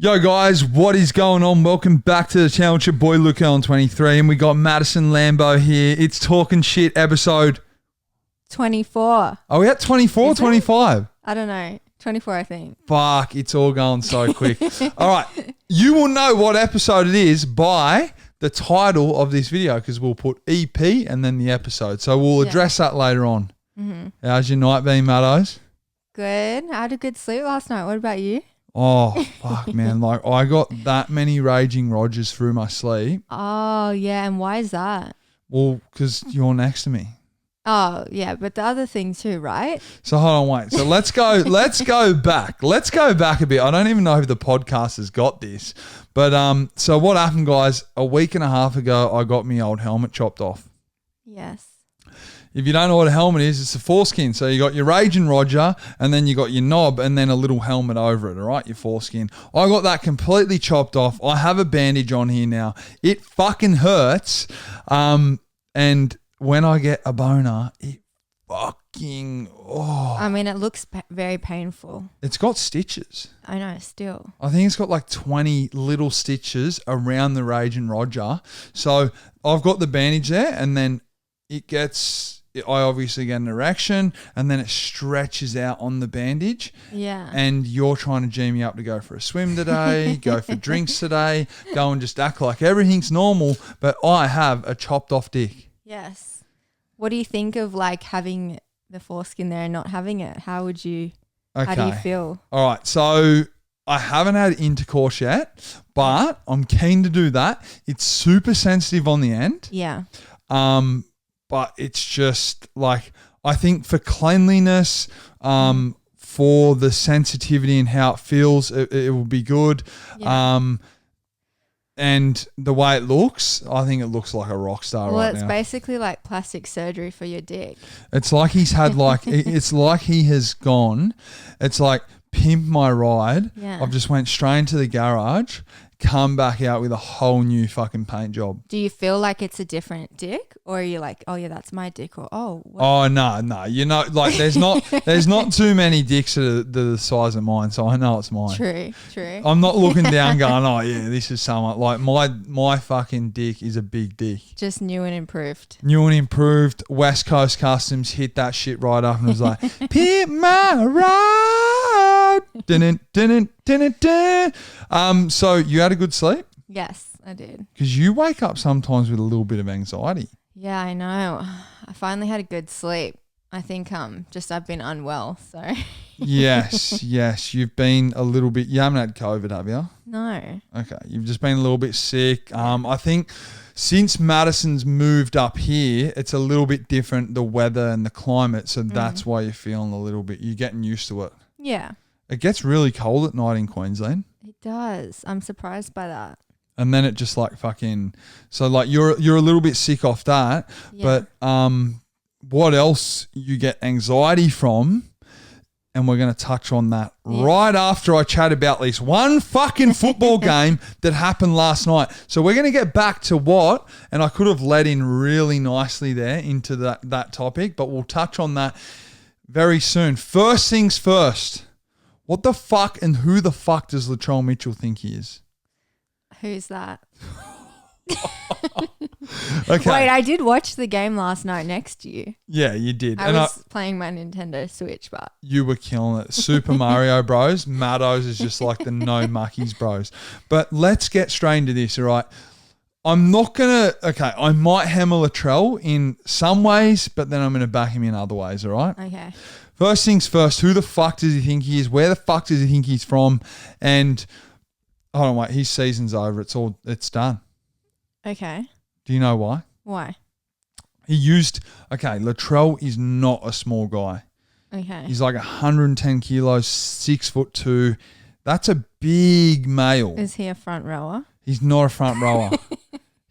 Yo guys, what is going on? Welcome back to the channel. It's your boy Luke on 23 and we got Madison Lambo here. It's Talking Shit episode 24. Are we at 24 or 25? I don't know. 24, I think. Fuck, it's all going so quick. All right, you will know what episode it is by the title of this video because we'll put EP and then the episode. So we'll address that later on. Mm-hmm. How's your night been, Maddos? Good. I had a good sleep last night. What about you? Oh, fuck, man. Like, I got that many Raging Rogers through my sleep. Oh, yeah. And why is that? Well, because you're next to me. Oh, yeah. But the other thing too, right? So hold on, wait. So let's go back. Let's go back a bit. I don't even know if the podcast has got this. But so what happened, guys, a week and a half ago, I got my old helmet chopped off. Yes. If you don't know what a helmet is, it's a foreskin. So you got your Raging Roger and then you got your knob and then a little helmet over it, all right, your foreskin. I got that completely chopped off. I have a bandage on here now. It fucking hurts. And when I get a boner, it fucking, I mean, it looks very painful. It's got stitches. I know, still. I think it's got like 20 little stitches around the Raging Roger. So I've got the bandage there and then I obviously get an erection and then it stretches out on the bandage. Yeah. And you're trying to G me up to go for a swim today, go for drinks today, go and just act like everything's normal, but I have a chopped off dick. Yes. What do you think of like having the foreskin there and not having it? How do you feel? All right. So I haven't had intercourse yet, but I'm keen to do that. It's super sensitive on the end. Yeah. But it's just like, I think for cleanliness, for the sensitivity and how it feels, it will be good. Yeah. And the way it looks, I think it looks like a rock star right now. Well, it's basically like plastic surgery for your dick. It's like he's had like, it's like he has gone, it's like pimp my ride. Yeah. I've just went straight into the garage, come back out with a whole new fucking paint job. Do you feel like it's a different dick, or are you like, oh yeah, that's my dick, or oh? What? Oh no, you know, like there's not too many dicks that are the size of mine, so I know it's mine. True. I'm not looking down, going, oh yeah, this is someone like my fucking dick is a big dick. Just new and improved. West Coast Customs hit that shit right up and was like, pimp my ride. So you had a good sleep? Yes, I did. Because you wake up sometimes with a little bit of anxiety. Yeah, I know. I finally had a good sleep. I think just I've been unwell, so. Yes, you've been a little bit, you haven't had COVID, have you? No. Okay, you've just been a little bit sick. I think since Madison's moved up here, it's a little bit different, the weather and the climate, so that's why you're feeling a little bit, you're getting used to it. Yeah. It gets really cold at night in Queensland. It does. I'm surprised by that. And then it just like fucking, so like you're a little bit sick off that, but what else you get anxiety from, and we're going to touch on that right after I chat about this one fucking football game that happened last night. So we're going to get back to what, and I could have led in really nicely there into that topic, but we'll touch on that very soon. First things first, what the fuck and who the fuck does Latrell Mitchell think he is? Who's that? Okay. Wait, I did watch the game last night next to you. Yeah, you did. I was playing my Nintendo Switch, but you were killing it. Super Mario Bros. Maddos is just like the no muckies bros. But let's get straight into this, all right? I'm not going to, I might hammer Latrell in some ways, but then I'm going to back him in other ways, all right? Okay. First things first, who the fuck does he think he is? Where the fuck does he think he's from? And hold on, wait, his season's over. It's done. Okay. Do you know why? Why? Latrell is not a small guy. Okay. He's like 110 kilos, 6'2". That's a big male. Is he a front rower? He's not a front rower.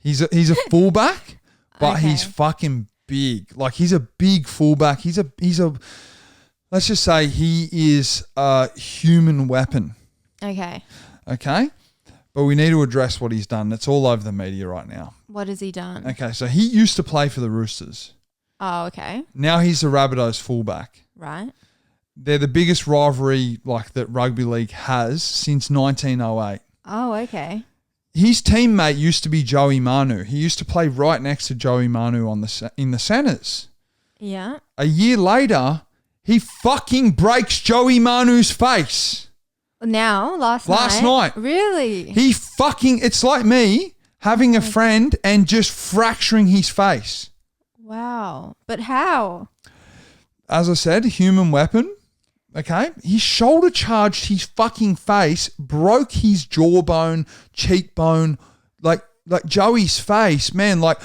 He's a fullback, but he's fucking big. Like he's a big fullback. He's a let's just say he is a human weapon. Okay. Okay? But we need to address what he's done. It's all over the media right now. What has he done? Okay, so he used to play for the Roosters. Oh, okay. Now he's the Rabbitohs fullback. Right. they're the biggest rivalry like that rugby league has since 1908. Oh, okay. His teammate used to be Joey Manu. He used to play right next to Joey Manu in the centres. Yeah. A year later, he fucking breaks Joey Manu's face. Now, last night. Really? It's like me having a friend and just fracturing his face. Wow. But how? As I said, human weapon. Okay. He shoulder charged his fucking face, broke his jawbone, cheekbone, like Joey's face, man. Like,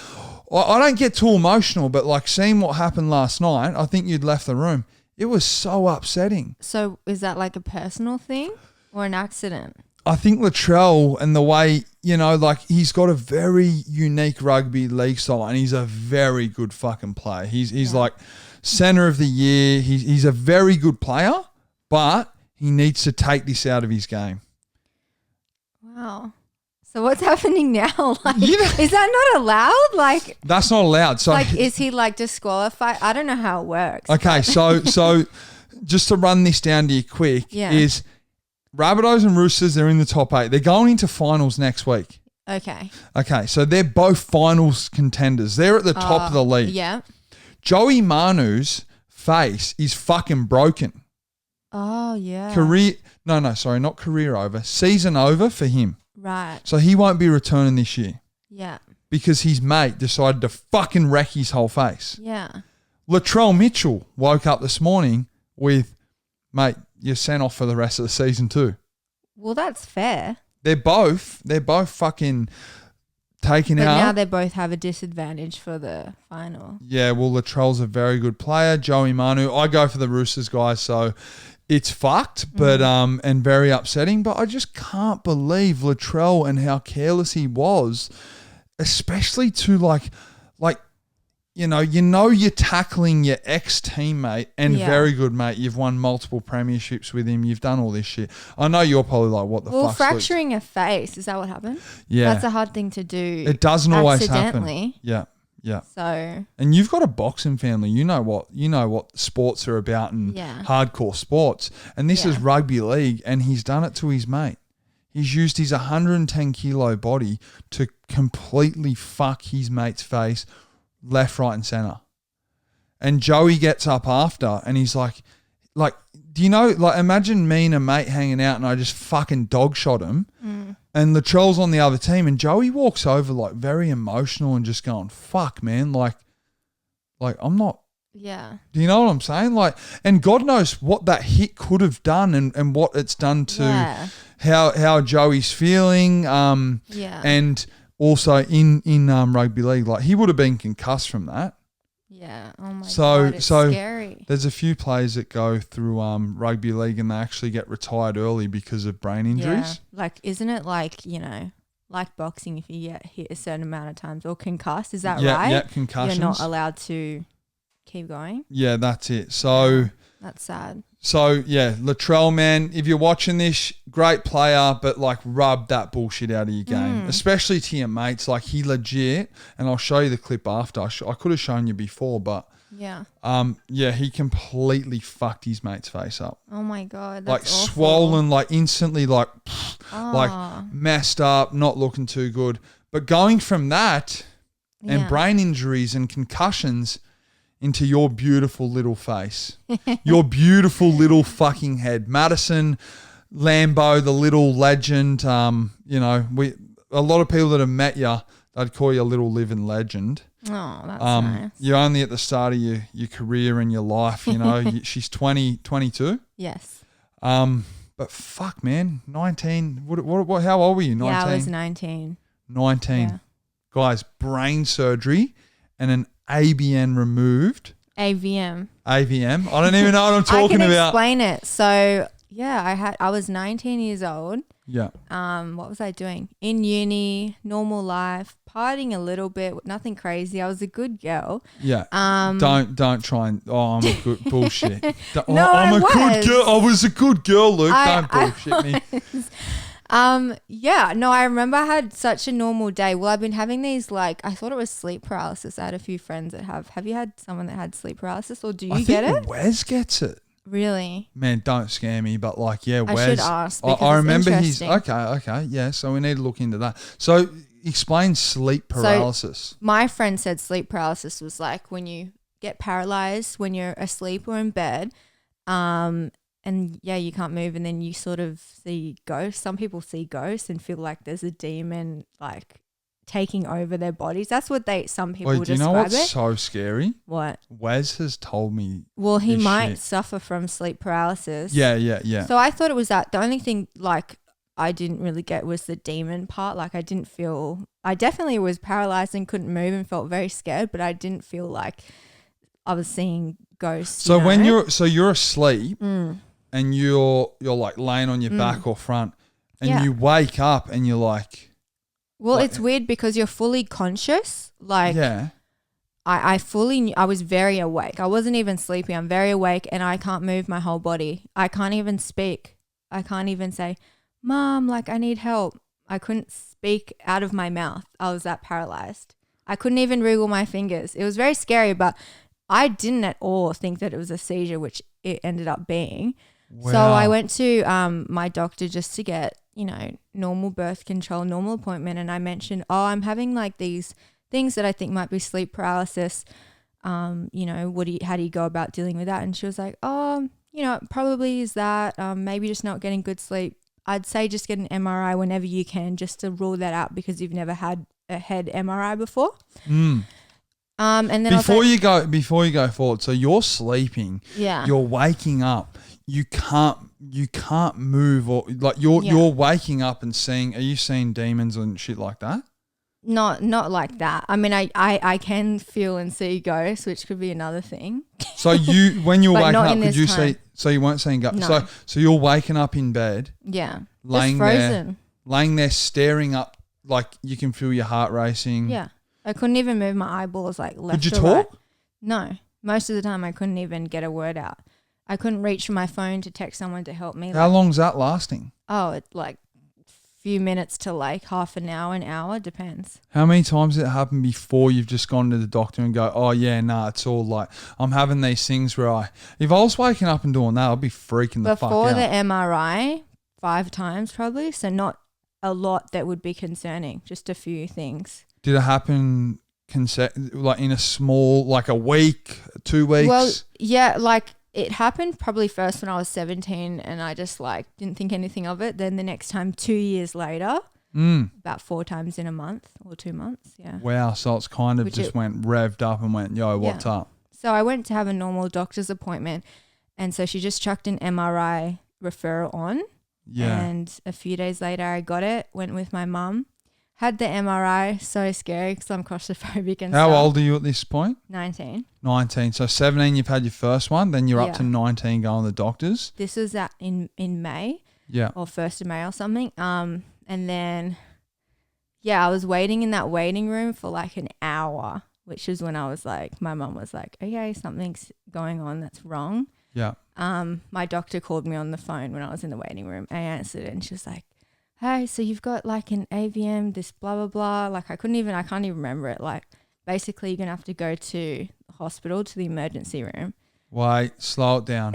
I don't get too emotional, but like seeing what happened last night, I think you'd left the room. It was so upsetting. So is that like a personal thing or an accident? I think Latrell and the way, like he's got a very unique rugby league style and he's a very good fucking player. He's like centre of the year. He's a very good player, but he needs to take this out of his game. Wow. So what's happening now? Like, is that not allowed? Like, that's not allowed. So like, is he like disqualified? I don't know how it works. Okay, so just to run this down to you quick, is Rabbitohs and Roosters, they're in the top 8. They're going into finals next week. Okay, so they're both finals contenders. They're at the top of the league. Yeah. Joey Manu's face is fucking broken. Oh, yeah. Not career over. Season over for him. Right. So he won't be returning this year. Yeah. Because his mate decided to fucking wreck his whole face. Yeah. Latrell Mitchell woke up this morning with, mate, you're sent off for the rest of the season too. Well, that's fair. They're both fucking taken out. But now they both have a disadvantage for the final. Yeah, well, Latrell's a very good player. Joey Manu, I go for the Roosters guys, so it's fucked, but and very upsetting. But I just can't believe Latrell and how careless he was, especially to like you're tackling your ex-teammate and very good mate. You've won multiple premierships with him. You've done all this shit. I know you're probably like, what the fuck? Well, fracturing a face, is that what happened? Yeah. That's a hard thing to do. It doesn't always happen. Accidentally. Yeah. Yeah. So. And you've got a boxing family. You know what sports are about and hardcore sports. And this is rugby league and he's done it to his mate. He's used his 110 kilo body to completely fuck his mate's face left, right and centre. And Joey gets up after and he's like, do you know, like imagine me and a mate hanging out and I just fucking dog shot him and Latrell's on the other team and Joey walks over like very emotional and just going, fuck man, like I'm not. Yeah. Do you know what I'm saying? Like, and God knows what that hit could have done and what it's done to how Joey's feeling. And also in rugby league, like he would have been concussed from that. Yeah. Oh my God. It's scary. There's a few players that go through rugby league and they actually get retired early because of brain injuries. Yeah. Like, isn't it like, like boxing if you get hit a certain amount of times or concussed? Is that right? Yeah, concussions. You're not allowed to keep going? Yeah, that's it. So that's sad. So, yeah, Latrell, man, if you're watching this, great player, but, like, rub that bullshit out of your game, especially to your mates. Like, he legit, and I'll show you the clip after. I could have shown you before, but, he completely fucked his mate's face up. Oh, my God, that's awful. Swollen, like, instantly, like messed up, not looking too good. But going from that and brain injuries and concussions into your beautiful little face, your beautiful little fucking head. Madison, Lambo, the little legend, a lot of people that have met you, they'd call you a little living legend. Oh, that's nice. You're only at the start of your career and your life, she's 22. Yes. But fuck, man, 19, what, how old were you, 19? Yeah, I was 19. 19. Yeah. Guys, brain surgery and an ABN removed. AVM. I don't even know what I'm talking about. I can explain it. So, I was 19 years old. Yeah. What was I doing? In uni, normal life, partying a little bit, nothing crazy. I was a good girl. Yeah. Don't try and I'm a good bullshit. No, I'm I a was. good girl. I was a good girl, Luke. Don't bullshit me. I remember I had such a normal day. Well, I've been having these I thought it was sleep paralysis. I had a few friends that have. Have you had someone that had sleep paralysis or do you get it? Wes gets it. Really? Man, don't scare me, but like, yeah, I should ask because I remember it's he's okay, yeah. So we need to look into that. So explain sleep paralysis. So my friend said sleep paralysis was like when you get paralyzed when you're asleep or in bed, and yeah, you can't move, and then you sort of see ghosts. Some people see ghosts and feel like there's a demon like taking over their bodies. That's what some people describe it. Do you know what's so scary? What? Wes has told me. Well, he might suffer from sleep paralysis. Yeah. So I thought it was that. The only thing like I didn't really get was the demon part. Like I definitely was paralyzed and couldn't move and felt very scared, but I didn't feel like I was seeing ghosts. So when you're asleep and you're like laying on your back or front and you wake up and you're like. Well, it's weird because you're fully conscious. Like, I fully knew, I was very awake. I wasn't even sleeping. I'm very awake and I can't move my whole body. I can't even speak. I can't even say, Mom, like I need help. I couldn't speak out of my mouth. I was that paralyzed. I couldn't even wriggle my fingers. It was very scary, but I didn't at all think that it was a seizure, which it ended up being. Wow. So I went to my doctor just to get, normal birth control, normal appointment. And I mentioned, I'm having like these things that I think might be sleep paralysis. How do you go about dealing with that? And she was like, probably is that, maybe just not getting good sleep. I'd say just get an MRI whenever you can just to rule that out because you've never had a head MRI before. And then before you go forward, so you're sleeping, you're waking up, you can't move or like you're waking up and are you seeing demons and shit like that? Not like that. I mean, I can feel and see ghosts, which could be another thing. So when you're waking up, could you see? So you weren't seeing ghosts. No. So you're waking up in bed. Yeah. Laying just frozen. Laying there, staring up, like you can feel your heart racing. Yeah. I couldn't even move my eyeballs like left. Could you or talk? Right. No. Most of the time, I couldn't even get a word out. I couldn't reach for my phone to text someone to help me. How long's that lasting? Oh, it's like few minutes to like half an hour, depends. How many times did it happen before you've just gone to the doctor and go, oh yeah, nah, it's all like, I'm having these things where if I was waking up and doing that, I'd be freaking the fuck out. Before the MRI, 5 times probably, so not a lot that would be concerning, just a few things. Did it happen like in a small, like a week, 2 weeks? Well, yeah, like it happened probably first when I was 17 and I just like didn't think anything of it. Then the next time 2 years later, about 4 times in a month or 2 months. Yeah. Wow. So it's kind of went revved up and went, yo, what's up? So I went to have a normal doctor's appointment and so she just chucked an MRI referral on. Yeah. And a few days later I got it, went with my mum. Had the MRI, so scary because I'm claustrophobic and How stuff. old are you at this point? 19. 19. So 17 you've had your first one, then you're up to 19 going to the doctors. This was in May. Yeah. Or 1st of May or something. And then, I was waiting in that waiting room for like an hour, which is when I was like, my mum was like, okay, something's going on that's wrong. Yeah. My doctor called me on the phone when I was in the waiting room. I answered it and she was like, hey, so you've got like an AVM, this blah, blah, blah. Like I can't even remember it. Like basically you're going to have to go to the hospital, to the emergency room. Wait, slow it down.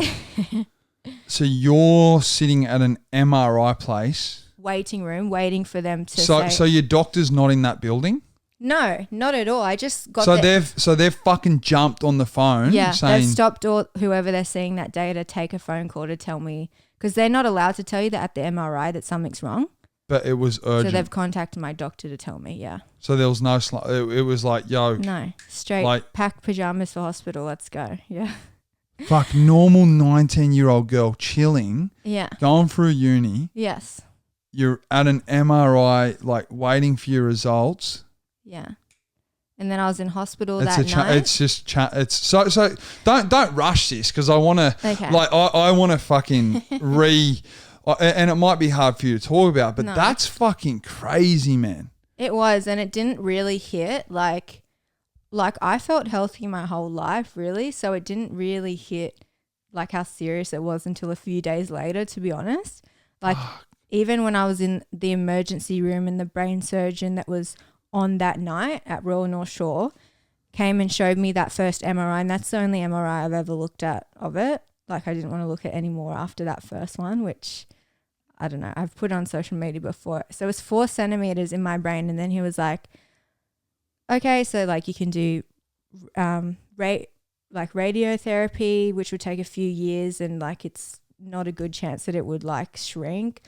So you're sitting at an MRI place. Waiting room, waiting for them to say. So your doctor's not in that building? No, not at all. I just got they've fucking jumped on the phone. Yeah, saying, they've stopped whoever they're seeing that day to take a phone call to tell me, because they're not allowed to tell you that at the MRI that something's wrong. But it was urgent. So they've contacted my doctor to tell me, yeah. So there was no, it was like, yo. No, straight like, pack pajamas for hospital, let's go, yeah. Fuck, normal 19-year-old girl chilling. Yeah. Going through uni. Yes. You're at an MRI, like waiting for your results. Yeah. And then I was in hospital that night. It's so don't rush this because I want to I want to fucking and it might be hard for you to talk about, but that's fucking crazy, man. It was, and it didn't really hit like I felt healthy my whole life, really, so it didn't really hit like how serious it was until a few days later, to be honest. Like even when I was in the emergency room and the brain surgeon that was on that night at Royal North Shore came and showed me that first MRI, and that's the only MRI I've ever looked at of it. like I didn't want to look at any more after that first one, which I don't know. I've put on social media before. So it was 4 centimeters in my brain. And then he was like, okay, so like you can do like radiotherapy, which would take a few years, and like it's not a good chance that it would like shrink,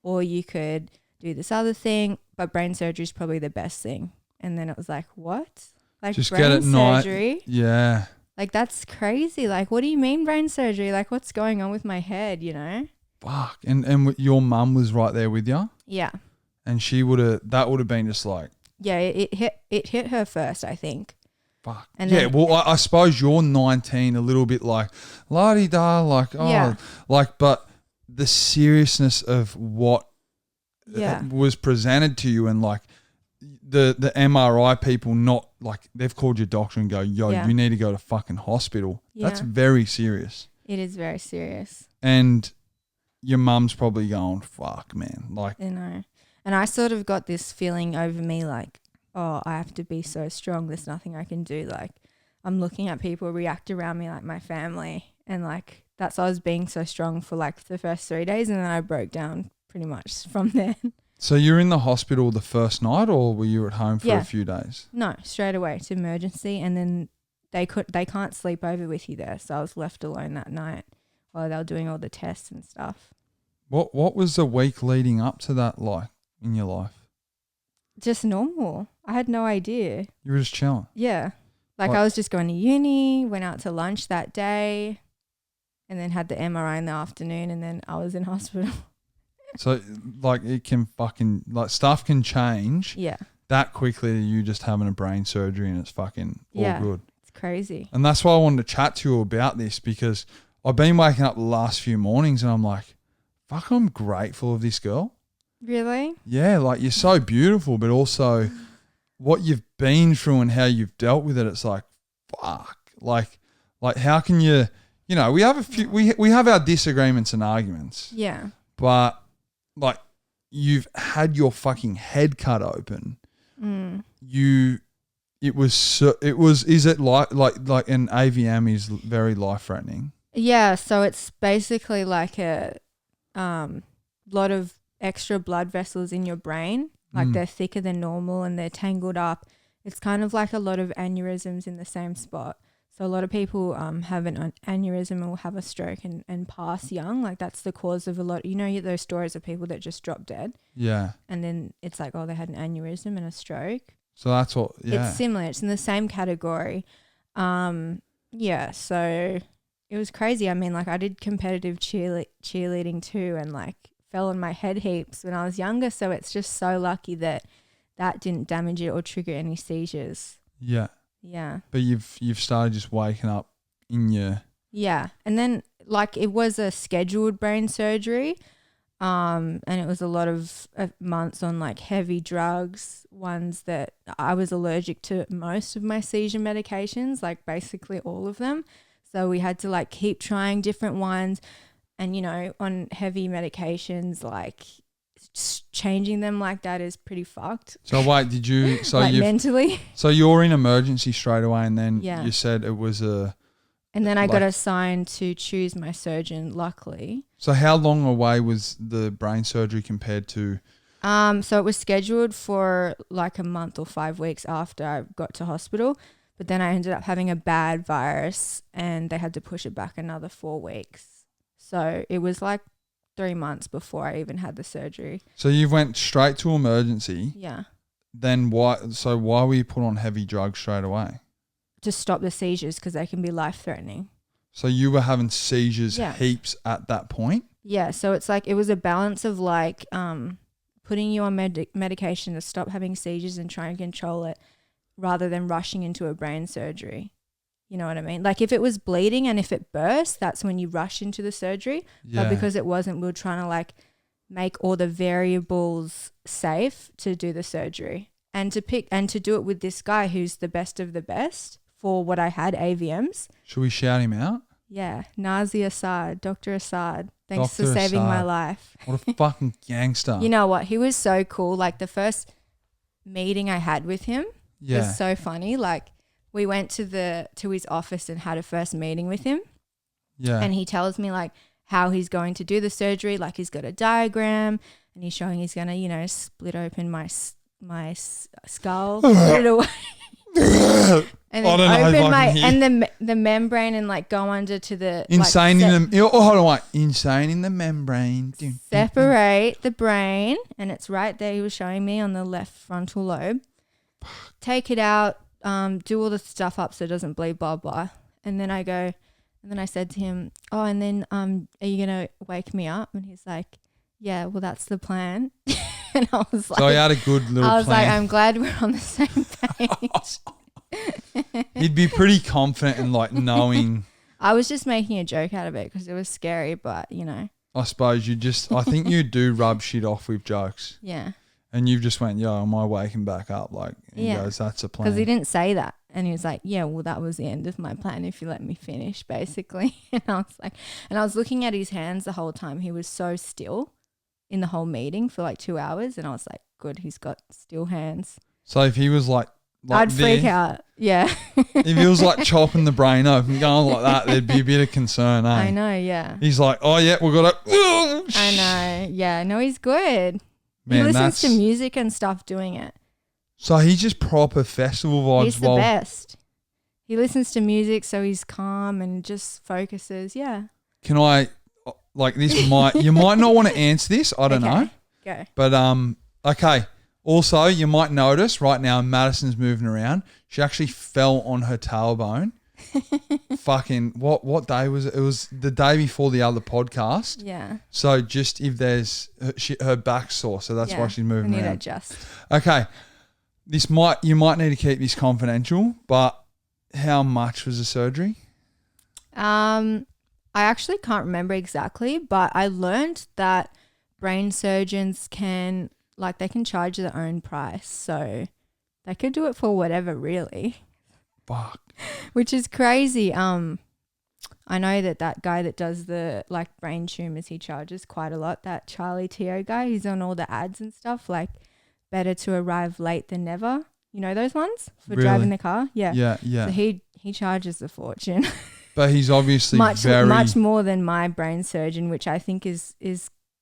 or you could do this other thing, but brain surgery is probably the best thing. And then it was like, what? Like just brain get it surgery? night. Yeah. Like that's crazy. Like what do you mean brain surgery? Like what's going on with my head, you know? Fuck. And your mum was right there with you? Yeah. And that would have been just like. Yeah, it hit her first, I think. Fuck. And yeah, then, well, I suppose you're 19, a little bit like, la-di-da, like, oh, yeah. like, but the seriousness of what was presented to you, and like the MRI people, not like they've called your doctor and go, yo, you need to go to fucking hospital. Yeah. That's very serious. It is very serious. And your mum's probably going, fuck, man. Like, I know. And I sort of got this feeling over me like, oh, I have to be so strong. There's nothing I can do. Like I'm looking at people react around me like my family. And like that's why I was being so strong for like the first 3 days. And then I broke down pretty much from then. So you're in the hospital the first night, or were you at home for a few days? No, straight away to emergency. And then they can't sleep over with you there. So I was left alone that night while they were doing all the tests and stuff. What was the week leading up to that like in your life? Just normal. I had no idea. You were just chilling? Yeah. Like I was just going to uni, went out to lunch that day, and then had the MRI in the afternoon, and then I was in hospital. So like it can fucking, like stuff can change that quickly to you just having a brain surgery and it's fucking all good. It's crazy. And that's why I wanted to chat to you about this, because I've been waking up the last few mornings and I'm like, fuck, I'm grateful of this girl. Really? Yeah, like you're so beautiful, but also what you've been through and how you've dealt with it. It's like, fuck, like how can you know, we have a few, we have our disagreements and arguments. Yeah. But like you've had your fucking head cut open. Is it like an AVM is very life threatening? Yeah. So it's basically like a lot of extra blood vessels in your brain. Like they're thicker than normal and they're tangled up. It's kind of like a lot of aneurysms in the same spot. So a lot of people have an aneurysm or have a stroke and pass young. Like that's the cause of a lot. You know those stories of people that just drop dead? Yeah. And then it's like, oh, they had an aneurysm and a stroke. So that's what, It's similar. It's in the same category. Yeah, so it was crazy. I mean, like I did competitive cheerleading too, and like fell on my head heaps when I was younger. So it's just so lucky that didn't damage it or trigger any seizures. Yeah. Yeah. But you've started just waking up in your... Yeah. And then like it was a scheduled brain surgery, and it was a lot of months on like heavy drugs, ones that I was allergic to most of my seizure medications, like basically all of them. So we had to like keep trying different ones, and you know, on heavy medications, like changing them like that is pretty fucked. So wait, did you? So like mentally. So you're in emergency straight away, and then you said it was a. And then I got assigned to choose my surgeon. Luckily. So how long away was the brain surgery compared to? So it was scheduled for like a month or 5 weeks after I got to hospital, but then I ended up having a bad virus, and they had to push it back another 4 weeks. So it was like 3 months before I even had the surgery. So you went straight to emergency. Yeah. Then why were you put on heavy drugs straight away? To stop the seizures, because they can be life-threatening. So you were having seizures heaps at that point? Yeah. So it's like it was a balance of like putting you on medication to stop having seizures and try and control it, rather than rushing into a brain surgery. You know what I mean? Like if it was bleeding and if it burst, that's when you rush into the surgery. Yeah. But because it wasn't, we were trying to like make all the variables safe to do the surgery and to do it with this guy who's the best of the best for what I had, AVMs. Should we shout him out? Yeah. Nazi Assad, Dr. Assad. Thanks for saving my life. What a fucking gangster. You know what? He was so cool. Like the first meeting I had with him was so funny. Like we went to his office and had a first meeting with him. Yeah. And he tells me like how he's going to do the surgery. Like he's got a diagram and he's showing he's going to, you know, split open my skull, put it away. And then open the membrane and like go under to the insane in the hold on, wait. Insane in the membrane. Separate the brain, and it's right there. He was showing me on the left frontal lobe. Take it out, do all the stuff up so it doesn't bleed, blah blah. And then I said to him, "Oh, and then are you gonna wake me up?" And he's like, "Yeah, well that's the plan." And I was like, so he had a good little. I was plan. like, I'm glad we're on the same page. He'd be pretty confident in like knowing. I was just making a joke out of it because it was scary, but you know. I suppose I think you do rub shit off with jokes. Yeah. And you've just went, yo, am I waking back up? Like, he goes, that's a plan. Because he didn't say that. And he was like, yeah, well, that was the end of my plan if you let me finish, basically. And I was like, and I was looking at his hands the whole time. He was so still in the whole meeting for like 2 hours. And I was like, good, he's got still hands. So if he was like I'd freak out. Yeah. If he was like chopping the brain open, going like that, there'd be a bit of concern, eh? I know, yeah. He's like, oh, yeah, we've got to. I know. Yeah. No, he's good. Man, he listens to music and stuff doing it. So he's just proper festival vibes. He's the best. He listens to music so he's calm and just focuses. Yeah. Can I, like this you might not want to answer this. I don't know. Go. But, okay. Also, you might notice right now Madison's moving around. She actually fell on her tailbone. Fucking, what day was it? It was the day before the other podcast. Yeah. So just if there's, her back's sore, so that's why she's moving around. I need to adjust. Okay. You might need to keep this confidential, but how much was the surgery? I actually can't remember exactly, but I learned that brain surgeons can, like, they can charge their own price. So they could do it for whatever, really. Fuck. Which is crazy. I know that guy that does the, like, brain tumors, he charges quite a lot. That Charlie Teo guy, he's on all the ads and stuff, like, better to arrive late than never. You know those ones for driving the car? Yeah. Yeah. So he charges a fortune. But he's obviously much more than my brain surgeon, which I think is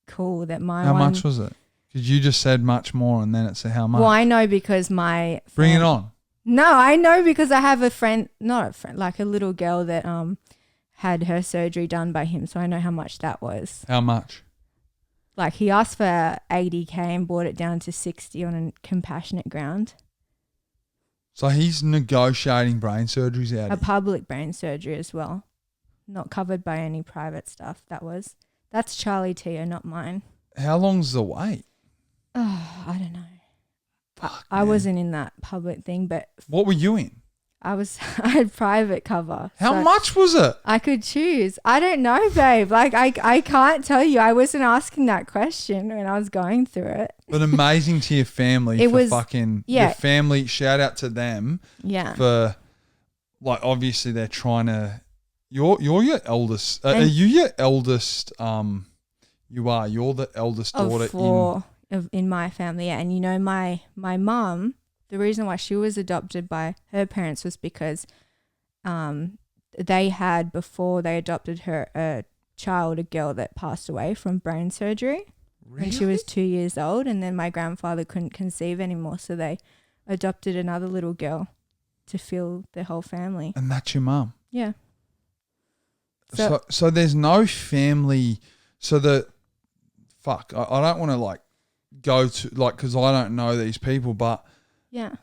cool. That how much was it? Because you just said much more, and then it said how much. Well, I know because bring it on. No, I know because I have not a friend, like a little girl that had her surgery done by him, so I know how much that was. How much? Like he asked for 80K and brought it down to 60 on a compassionate ground. So he's negotiating brain surgeries out. A public brain surgery as well, not covered by any private stuff. That's Charlie Teo, not mine. How long's the wait? Oh, I don't know. Fuck, I wasn't in that public thing, but what were you in? I had private cover. How much was it? I could choose. I don't know, babe. Like I can't tell you. I wasn't asking that question when I was going through it. But amazing to your family your family. Shout out to them. Yeah. For like obviously they're trying to. You're your eldest. Are you your eldest? You are. You're the eldest daughter of four in my family. Yeah, and you know my mum. The reason why she was adopted by her parents was because they had, before they adopted her, a girl that passed away from brain surgery. Really? When she was 2 years old, and then my grandfather couldn't conceive anymore, so they adopted another little girl to fill the whole family. And that's your mum? Yeah. So there's no family. So I don't want to like go to like, because I don't know these people, but yeah,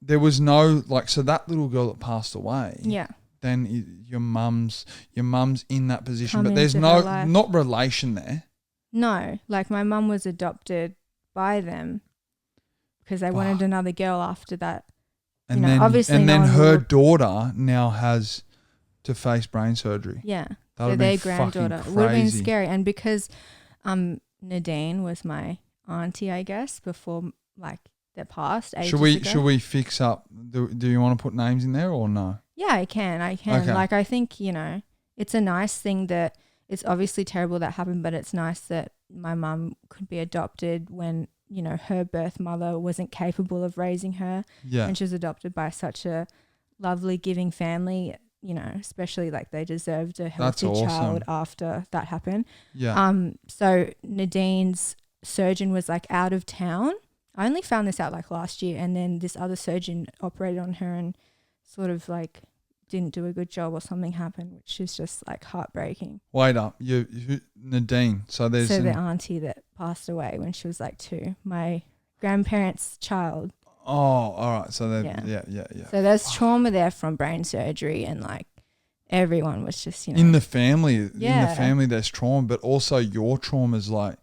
there was no like, so that little girl that passed away. Yeah. Then your mum's in that position, but there's not relation there. No, like my mum was adopted by them because they wanted another girl after that. And then her daughter now has to face brain surgery. Yeah. So their granddaughter. It would have been scary. And because Nadine was my auntie, I guess, before like they passed ages ago. Should we fix up? Do you want to put names in there or no? Yeah, I can. Okay. Like I think, you know, it's a nice thing that it's obviously terrible that happened, but it's nice that my mum could be adopted when, you know, her birth mother wasn't capable of raising her. Yeah. And she was adopted by such a lovely, giving family. you know, especially like they deserved a healthy child after that happened. Yeah. So Nadine's surgeon was like out of town. I only found this out like last year, and then this other surgeon operated on her and sort of like didn't do a good job or something happened, which is just like heartbreaking. Wait up, Nadine. So there's the auntie that passed away when she was like 2, my grandparents' child. Oh, all right. So yeah. So there's trauma there from brain surgery, and like everyone was just, you know, in the family. There's trauma, but also your trauma's like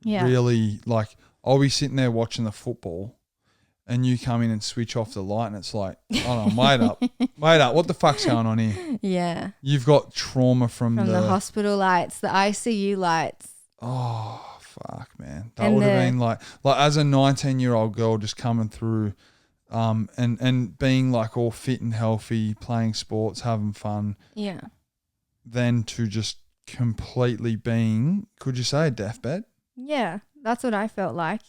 really like. I'll be sitting there watching the football, and you come in and switch off the light, and it's like, oh no, wait up, what the fuck's going on here? Yeah, you've got trauma from the hospital lights, the ICU lights. Oh fuck, man, that would have been like as a 19-year-old girl just coming through, and being like all fit and healthy, playing sports, having fun. Yeah. Then to just completely being, could you say, a deathbed? Yeah, that's what I felt like.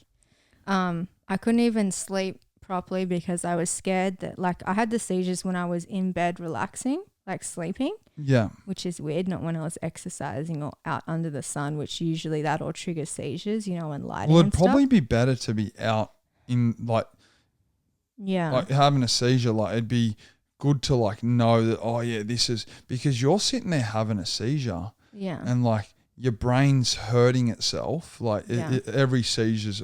I couldn't even sleep properly because I was scared that, like, I had the seizures when I was in bed relaxing, like sleeping. Yeah. Which is weird, not when I was exercising or out under the sun, which usually that all triggers seizures, you know, and lighting. Well, it'd probably be better to be out in like having a seizure. Like, it'd be good to like know that, oh yeah, this is, because you're sitting there having a seizure. Yeah. And like your brain's hurting itself. Like every seizure's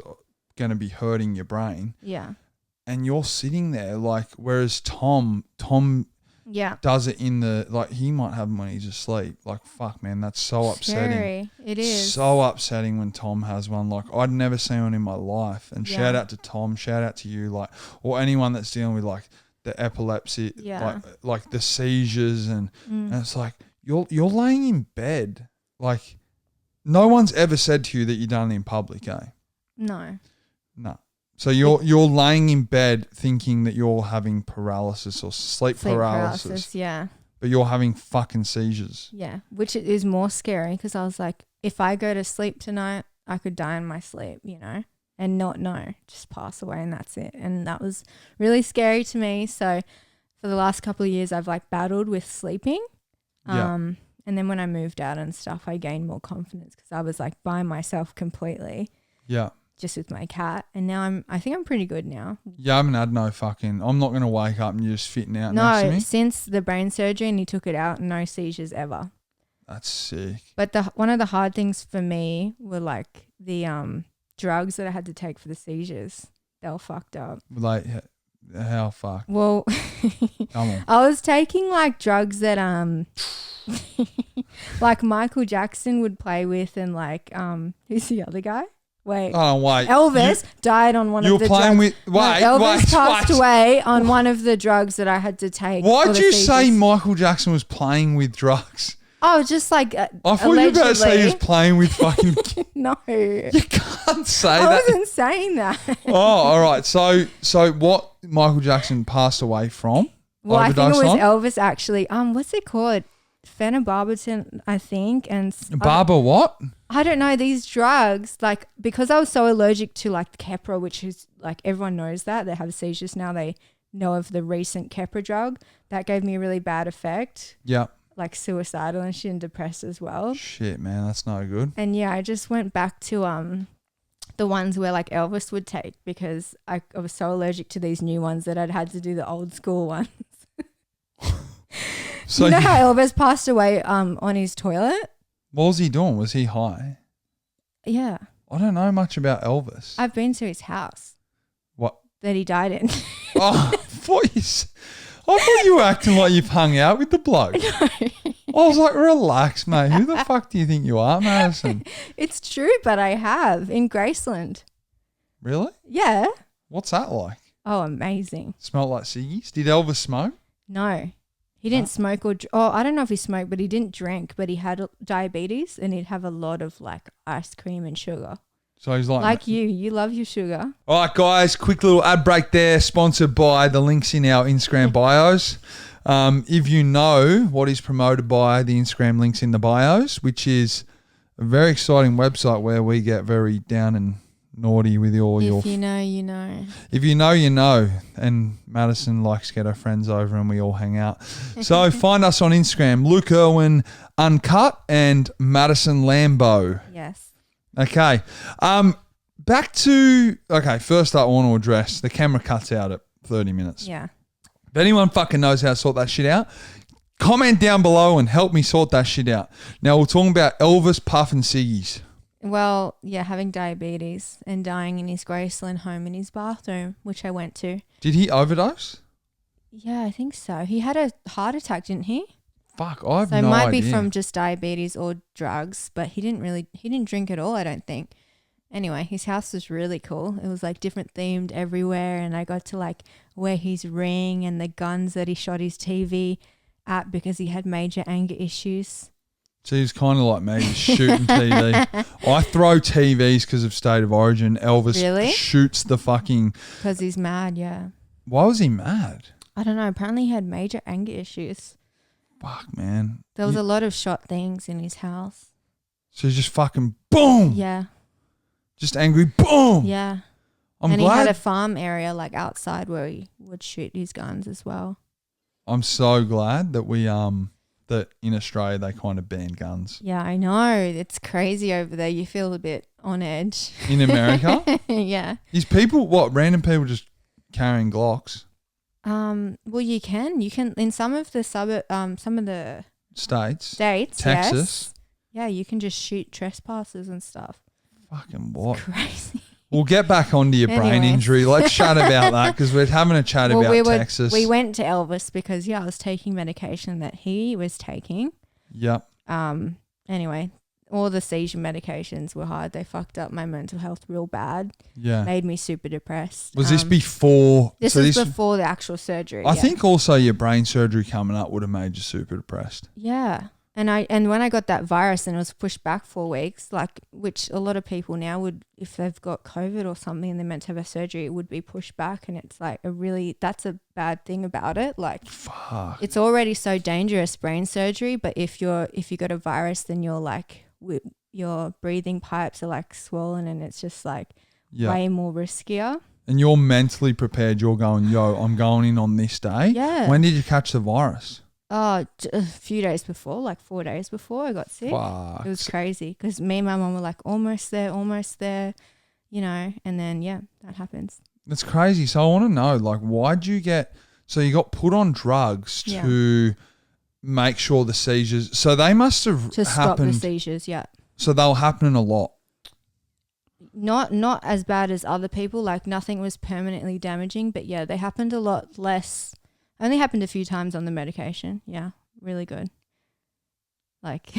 going to be hurting your brain. Yeah. And you're sitting there like, whereas Tom does it in the, like, he might have them when he's asleep. Like, fuck, man, that's so upsetting. Scary. It is. So upsetting when Tom has one. Like, I'd never seen one in my life. And shout out to Tom, shout out to you, like, or anyone that's dealing with like the epilepsy, like the seizures, and it's like you're laying in bed. Like, no one's ever said to you that you've done it in public, eh? No. So you're laying in bed thinking that you're having paralysis or sleep paralysis. Yeah. But you're having fucking seizures. Yeah, which is more scary because I was like, if I go to sleep tonight, I could die in my sleep, you know, and not know, just pass away and that's it. And that was really scary to me. So for the last couple of years, I've like battled with sleeping. And then when I moved out and stuff, I gained more confidence because I was like by myself completely. Yeah. Just with my cat, and now I think I'm pretty good now. Yeah, I haven't had no fucking, I'm not going to wake up and you're just fitting out next to me. No, since the brain surgery and he took it out, no seizures ever. That's sick. But one of the hard things for me were like the drugs that I had to take for the seizures. They were fucked up. Like, how fucked? Well, come on. I was taking like drugs that like Michael Jackson would play with, and like who's the other guy? Wait. Oh, wait. Elvis died on one of the drugs. You were playing with... Elvis passed away on one of the drugs that I had to take. Why'd you say Michael Jackson was playing with drugs? Oh, just like I thought you were about to say he was playing with fucking... No. You can't say that. I wasn't saying that. Oh, all right. So what Michael Jackson passed away from? Well, I think it was Elvis actually. What's it called? Phenobarbital, I think. And what? I don't know, these drugs, like, because I was so allergic to like Keppra, which is like, everyone knows that they have seizures now, they know of the recent Keppra drug that gave me a really bad effect. Yeah. Like suicidal and shit, and depressed as well. Shit, man, that's no good. And yeah, I just went back to the ones where like Elvis would take, because I was so allergic to these new ones that I'd had to do the old school ones. So you know how Elvis passed away on his toilet? What was he doing? Was he high? Yeah. I don't know much about Elvis. I've been to his house. What? That he died in. Oh, I thought you were acting like you've hung out with the bloke. No. I was like, relax, mate. Who the fuck do you think you are, Madison? It's true, but I have in Graceland. Really? Yeah. What's that like? Oh, amazing. Smelled like ciggies? Did Elvis smoke? No. He didn't smoke I don't know if he smoked, but he didn't drink, but he had diabetes and he'd have a lot of like ice cream and sugar. So he's like you love your sugar. All right, guys, quick little ad break there, sponsored by the links in our Instagram bios. If you know what is promoted by the Instagram links in the bios, which is a very exciting website where we get very down and naughty with your. If you know, you know. If you know, you know. And Madison likes to get her friends over and we all hang out. So find us on Instagram, Luke Irwin Uncut and Madison Lambo. Yes. Okay. First up, I want to address the camera cuts out at 30 minutes. Yeah. If anyone fucking knows how to sort that shit out, comment down below and help me sort that shit out. Now we're talking about Elvis puffing ciggies. Well, yeah, having diabetes and dying in his Graceland home in his bathroom, which I went to. Did he overdose? Yeah, I think so. He had a heart attack, didn't he? Fuck, I have so no idea. So it might be from just diabetes or drugs, but he didn't drink at all, I don't think. Anyway, his house was really cool. It was like different themed everywhere, and I got to like wear his ring and the guns that he shot his TV at because he had major anger issues. So he's kind of like me, just shooting TV. I throw TVs because of State of Origin. Elvis shoots the fucking... Because he's mad, yeah. Why was he mad? I don't know. Apparently he had major anger issues. Fuck, man. There was a lot of shot things in his house. So he's just fucking boom. Yeah. Just angry, boom. Yeah. I'm glad. He had a farm area like outside where he would shoot his guns as well. I'm so glad that that in Australia they kind of ban guns. Yeah, I know. It's crazy over there. You feel a bit on edge. In America? Yeah. Is random people just carrying Glocks? Well, you can in some of the some of the states, Texas. Yes. Yeah, you can just shoot trespassers and stuff. Fucking what? It's crazy. We'll get back onto your brain injury. Let's chat about that because we're having a chat about Texas. We went to Elvis because I was taking medication that he was taking. Yep. Anyway, all the seizure medications were hard. They fucked up my mental health real bad. Yeah. Made me super depressed. Was this before? This was before the actual surgery. I think also your brain surgery coming up would have made you super depressed. Yeah. And when I got that virus and it was pushed back 4 weeks, like which a lot of people now would, if they've got COVID or something and they're meant to have a surgery, it would be pushed back, and it's like that's a bad thing about it. Like, fuck, it's already so dangerous, brain surgery, but if you got a virus, then you're like your breathing pipes are like swollen, and it's just like way more riskier. And you're mentally prepared. You're going, yo, I'm going in on this day. Yeah. When did you catch the virus? Oh, a few days before, like 4 days before I got sick. Fuck. It was crazy because me and my mum were like almost there, you know, and then, that happens. That's crazy. So I want to know, like, why'd you you got put on drugs to make sure the seizures, so they must have to stop the seizures, yeah. So they were happening a lot. Not as bad as other people, like nothing was permanently damaging, but yeah, they happened a lot less. Only happened a few times on the medication. Yeah, really good. Like,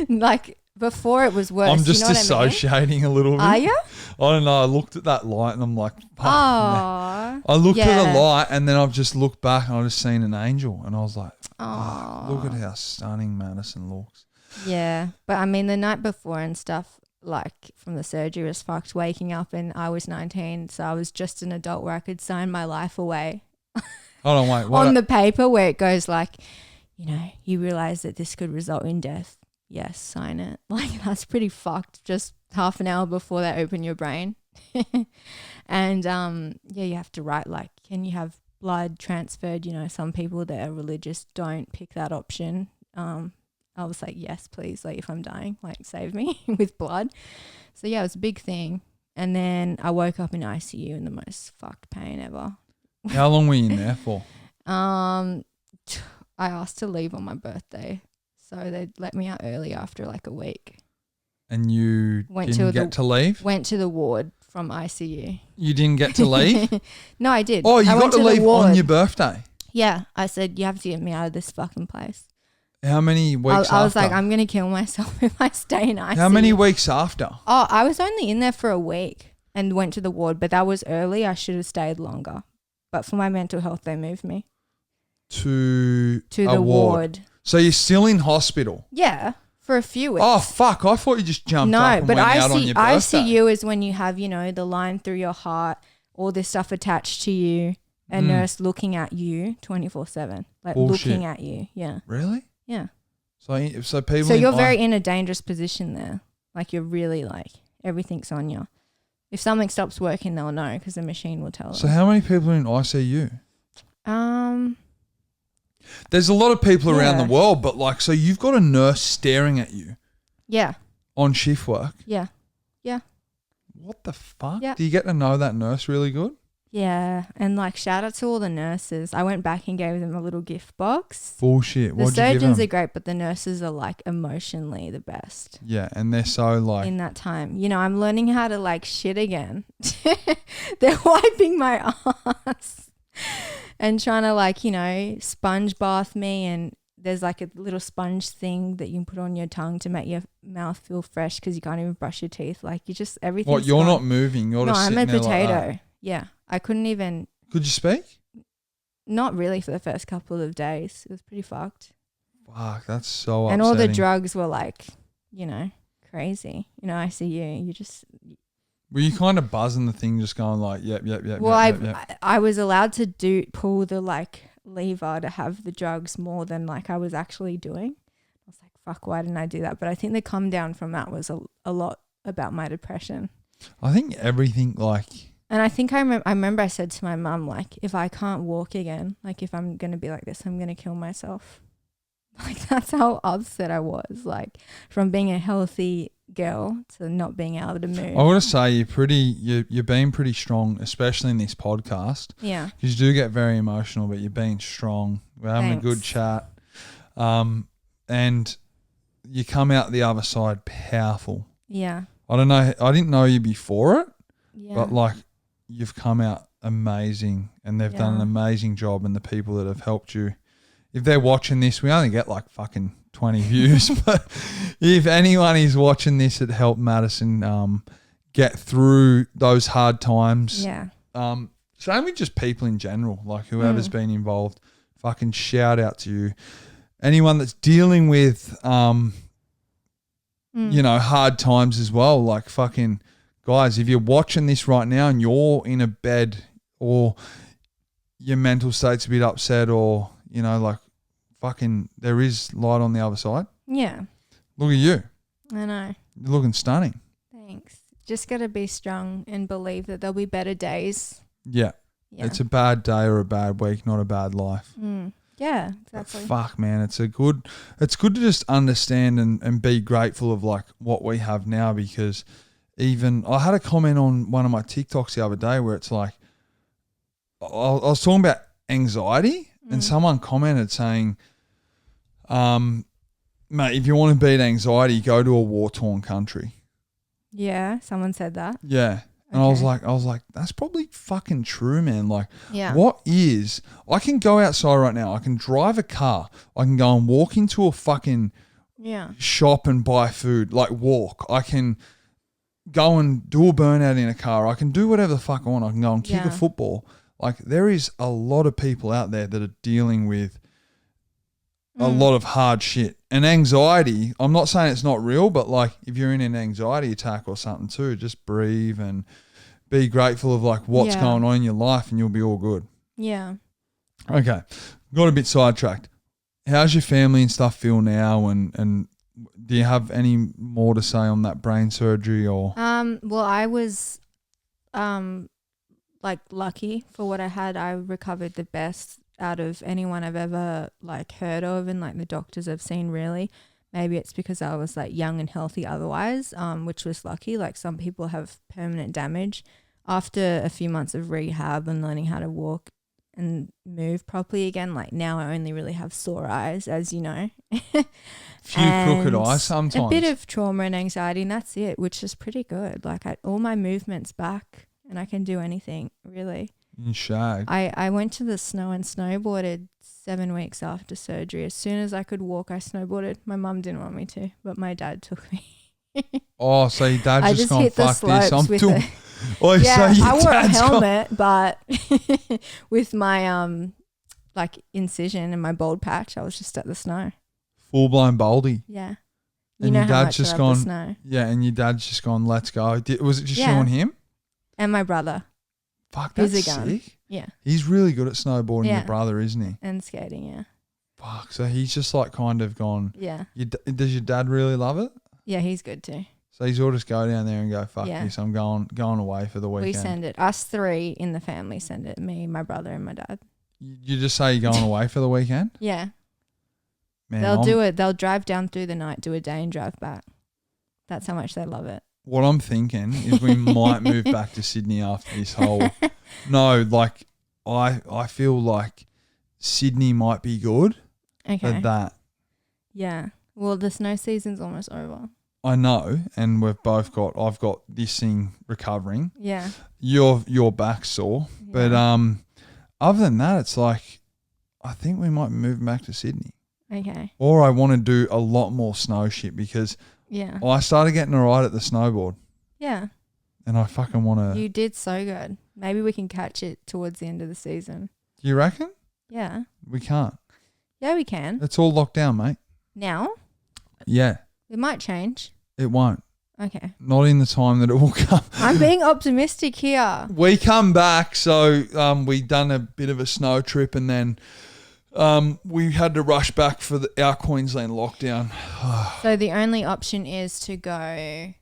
like before it was worse. I'm just you know dissociating a little bit. Are you? I don't know. I looked at that light and I'm like, oh. I looked at the light and then I've just looked back and I just seen an angel and I was like, look at how stunning Madison looks. Yeah, but I mean the night before and stuff, like from the surgery was fucked. Waking up and I was 19, so I was just an adult where I could sign my life away. Hold on, wait. On the paper where it goes like, you know, you realize that this could result in death. Yes, sign it. Like that's pretty fucked. Just half an hour before they open your brain. And you have to write like, can you have blood transferred? You know, some people that are religious don't pick that option. I was like, yes, please. Like if I'm dying, like save me with blood. So yeah, it was a big thing. And then I woke up in ICU in the most fucked pain ever. How long were you in there for? I asked to leave on my birthday, so they let me out early after like a week. And you didn't get to leave? Went to the ward from ICU. You didn't get to leave? No, I did. Oh, you got to leave on your birthday? Yeah, I said you have to get me out of this fucking place. How many weeks after? I was like, I'm gonna kill myself if I stay in ICU. How many weeks after? Oh, I was only in there for a week and went to the ward, but that was early. I should have stayed longer. But for my mental health, they moved me to the ward. So you're still in hospital? Yeah, for a few weeks. Oh, fuck. I thought you just jumped up and went out on your birthday. ICU is when you have, you know, the line through your heart, all this stuff attached to you, a nurse looking at you 24/7. Like bullshit. Looking at you. Yeah. Really? Yeah. So people. So you're very in a dangerous position there. Like you're really like, everything's on you. If something stops working, they'll know because the machine will tell them. So how many people are in ICU? There's a lot of people around the world, but like, so you've got a nurse staring at you. Yeah. On shift work. Yeah. Yeah. What the fuck? Yeah. Do you get to know that nurse really good? Yeah. And like, shout out to all the nurses. I went back and gave them a little gift box. Bullshit. The surgeons are great, but the nurses are like emotionally the best. Yeah. And they're so like. In that time. You know, I'm learning how to like shit again. They're wiping my ass and trying to like, you know, sponge bath me, and there's like a little sponge thing that you can put on your tongue to make your mouth feel fresh because you can't even brush your teeth. Like you just everything. What, you're not moving? You're just sitting there. No, I'm a potato. Like yeah, I couldn't even. Could you speak? Not really for the first couple of days. It was pretty fucked. Fuck, that's so upsetting. And all the drugs were like, you know, crazy. You know, ICU. You just. Were you kind of buzzing the thing, just going like, yep. Well, I was allowed to pull the like lever to have the drugs more than like I was actually doing. I was like, fuck, why didn't I do that? But I think the come down from that was a lot about my depression. I think everything like. And I think I remember I said to my mum, like, if I can't walk again, like if I'm going to be like this, I'm going to kill myself. Like that's how upset I was, like from being a healthy girl to not being able to move. I want to say you're being pretty strong, especially in this podcast. Yeah. Because you do get very emotional, but you're being strong. We're having a good chat. And you come out the other side powerful. Yeah. I don't know. I didn't know you before it, but like you've come out amazing, and they've done an amazing job, and the people that have helped you. If they're watching this, we only get like fucking 20 views, but if anyone is watching this that helped Madison get through those hard times, same with just people in general, like whoever's been involved, fucking shout out to you. Anyone that's dealing with, you know, hard times as well, like fucking guys, if you're watching this right now and you're in a bed or your mental state's a bit upset, or, you know, like, fucking, there is light on the other side. Yeah. Look at you. I know. You're looking stunning. Thanks. Just got to be strong and believe that there'll be better days. Yeah. It's a bad day or a bad week, not a bad life. Yeah, exactly. But fuck, man, it's good to just understand and be grateful of like what we have now, because even I had a comment on one of my TikToks the other day where it's like, I was talking about anxiety, and someone commented saying, mate, if you want to beat anxiety, go to a war-torn country. Yeah, someone said that. Yeah. And I was like, that's probably fucking true, man. Like, I can go outside right now. I can drive a car. I can go and walk into a fucking shop and buy food, like walk. I can go and do a burnout in a car. I can do whatever the fuck I want. I can go and kick a football. Like, there is a lot of people out there that are dealing with a lot of hard shit. And anxiety, I'm not saying it's not real, but like if you're in an anxiety attack or something too, just breathe and be grateful of like what's going on in your life, and you'll be all good. Yeah. Okay. Got a bit sidetracked. How's your family and stuff feel now? And do you have any more to say on that brain surgery or? Well, I was like lucky for what I had. I recovered the best out of anyone I've ever like heard of, and like the doctors I've seen, really. Maybe it's because I was like young and healthy otherwise, which was lucky. Like some people have permanent damage. After a few months of rehab and learning how to walk and move properly again, like now I only really have sore eyes, as you know. Few crooked eyes sometimes. A bit of trauma and anxiety, and that's it, which is pretty good. Like all my movement's back and I can do anything, really. In shag. I went to the snow and snowboarded 7 weeks after surgery. As soon as I could walk, I snowboarded. My mum didn't want me to, but my dad took me. Oh, so your dad just gone, hit fuck this. I'm too. I wore a helmet, but with my like incision and my bald patch, I was just at the snow. Full blown baldy. Yeah. You know, your dad's just gone. Snow. Yeah, and your dad's just gone, let's go. Was it just you and him? And my brother. Fuck, that's sick. Yeah. He's really good at snowboarding, your brother, isn't he? And skating, yeah. Fuck, so he's just like kind of gone. Yeah. Does your dad really love it? Yeah, he's good too. So you'll just go down there and go, fuck Yeah. this, I'm going away for the weekend. We send it. Us three in the family send it. Me, my brother, and my dad. You just say you're going away for the weekend? Yeah. Man, They'll do it. They'll drive down through the night, do a day and drive back. That's how much they love it. What I'm thinking is we might move back to Sydney after this whole... No, like, I feel like Sydney might be good for that. Yeah. Well, the snow season's almost over. I know, and I've got this thing recovering. Yeah. Your back's sore. Yeah. But other than that, it's like, I think we might move back to Sydney. Okay. Or I want to do a lot more snow shit because I started getting all right at the snowboard. Yeah. And I fucking want to... You did so good. Maybe we can catch it towards the end of the season. Do you reckon? Yeah. We can't. Yeah, we can. It's all locked down, mate. Now? Yeah. It might change. It won't. Okay. Not in the time that it will come. I'm being optimistic here. We come back, so we done a bit of a snow trip and then we had to rush back for our Queensland lockdown. So the only option is to go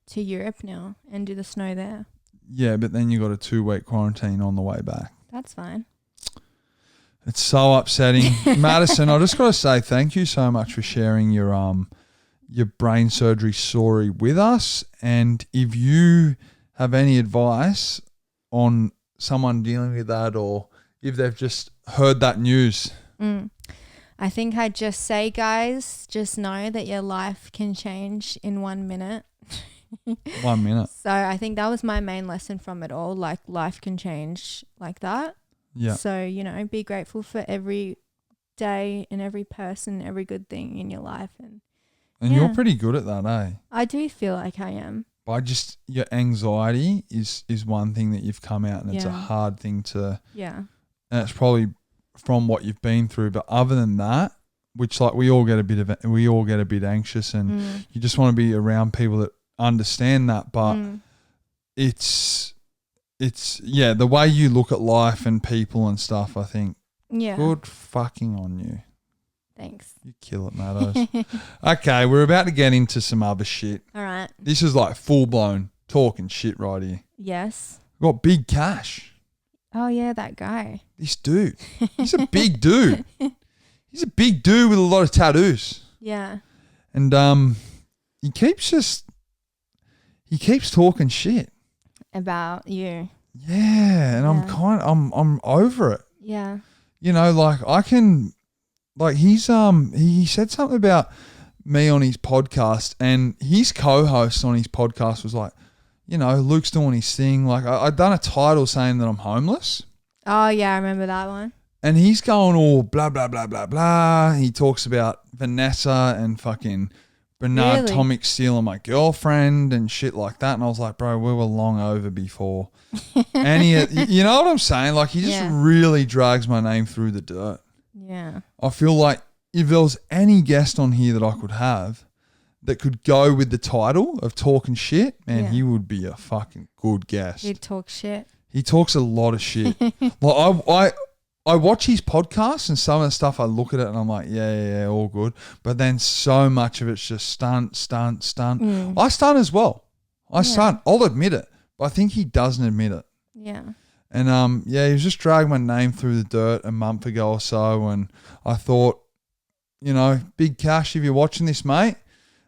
to Europe now and do the snow there. Yeah, but then you got a 2-week quarantine on the way back. That's fine. It's so upsetting. Madison, I just got to say thank you so much for sharing your brain surgery story with us. And if you have any advice on someone dealing with that or if they've just heard that news. I think I'd just say, guys, just know that your life can change in 1 minute. 1 minute. So I think that was my main lesson from it all. Like, life can change like that. Yeah. So, be grateful for every day and every person, every good thing in your life. And you're pretty good at that, eh? I do feel like I am. But your anxiety is one thing that you've come out and it's a hard thing to... Yeah. And it's probably from what you've been through. But other than that, which like we all get a bit anxious and you just want to be around people that understand that. But it's the way you look at life and people and stuff, I think. Yeah. Good fucking on you. Thanks. You kill it, Mattos. Okay, we're about to get into some other shit. All right. This is like full-blown talking shit right here. Yes. We've got Big Cash. Oh, yeah, that guy. This dude. He's a big dude. He's a big dude with a lot of tattoos. Yeah. And he keeps talking shit. About you. Yeah, and I'm over it. Yeah. Like I can... Like he said something about me on his podcast and his co-host on his podcast was like, Luke's doing his thing. Like I'd done a title saying that I'm homeless. Oh yeah, I remember that one. And he's going all blah, blah, blah, blah, blah. He talks about Vanessa and fucking Bernard Tomic stealing my girlfriend and shit like that. And I was like, bro, we were long over before. And you know what I'm saying? Like he just really drags my name through the dirt. Yeah. I feel like if there was any guest on here that I could have that could go with the title of talking shit, man, he would be a fucking good guest. He'd talk shit. He talks a lot of shit. Like I watch his podcast and some of the stuff I look at it and I'm like, yeah, all good. But then so much of it's just stunt. I stunt as well. I stunt. I'll admit it. But I think he doesn't admit it. Yeah. And he was just dragging my name through the dirt a month ago or so, and I thought, Big Cash, if you're watching this, mate,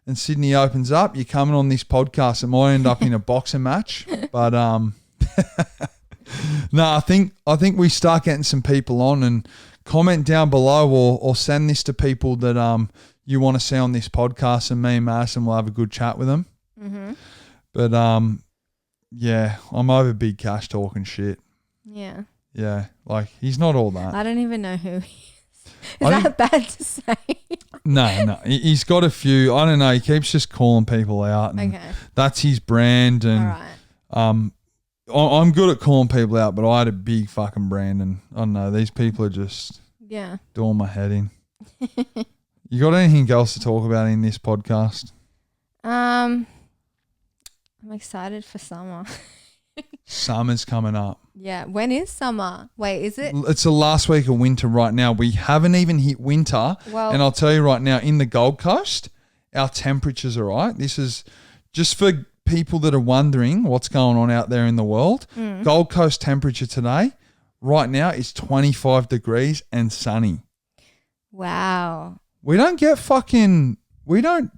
and Sydney opens up, you're coming on this podcast. It might end up in a boxing match, but no, I think we start getting some people on and comment down below or send this to people that you want to see on this podcast, and me and Madison will have a good chat with them. Mm-hmm. But yeah, I'm over Big Cash talking shit. Yeah. Yeah, like he's not all that. I don't even know who he is. Is that bad to say? No. He's got a few. I don't know. He keeps just calling people out, and that's his brand. And all right. I'm good at calling people out, but I had a big fucking brand, and I don't know. These people are just doing my head in. You got anything else to talk about in this podcast? I'm excited for summer. Summer's coming up. Yeah. When is summer? Wait, is it? It's the last week of winter right now. We haven't even hit winter. Well, and I'll tell you right now, in the Gold Coast, our temperatures are right. This is just for people that are wondering what's going on out there in the world, Gold Coast temperature today, right now, is 25 degrees and sunny. Wow. We don't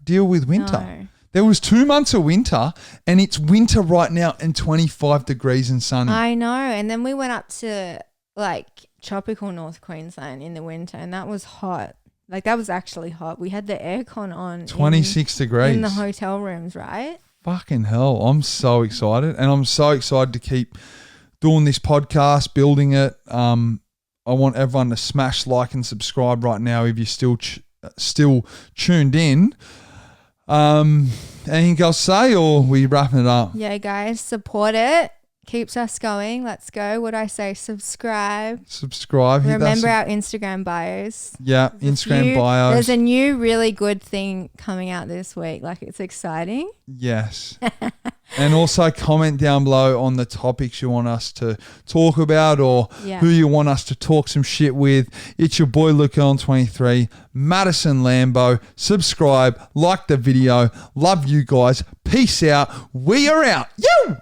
deal with winter. No. There was 2 months of winter, and it's winter right now and 25 degrees and sunny. I know. And then we went up to like tropical North Queensland in the winter, and that was hot. Like, that was actually hot. We had the aircon on. 26 degrees. In the hotel rooms, right? Fucking hell. I'm so excited. And I'm so excited to keep doing this podcast, building it. I want everyone to smash like and subscribe right now if you're still tuned in. Anything else to say, or we wrapping it up? Yeah, guys, support it. Keeps us going. Let's go. What I say? Subscribe. Remember our Instagram bios. Yeah, Instagram bios. There's a new really good thing coming out this week. Like, it's exciting. Yes. And also comment down below on the topics you want us to talk about, or who you want us to talk some shit with. It's your boy Luke on 23, Madison Lambo. Subscribe, like the video. Love you guys. Peace out. We are out. You.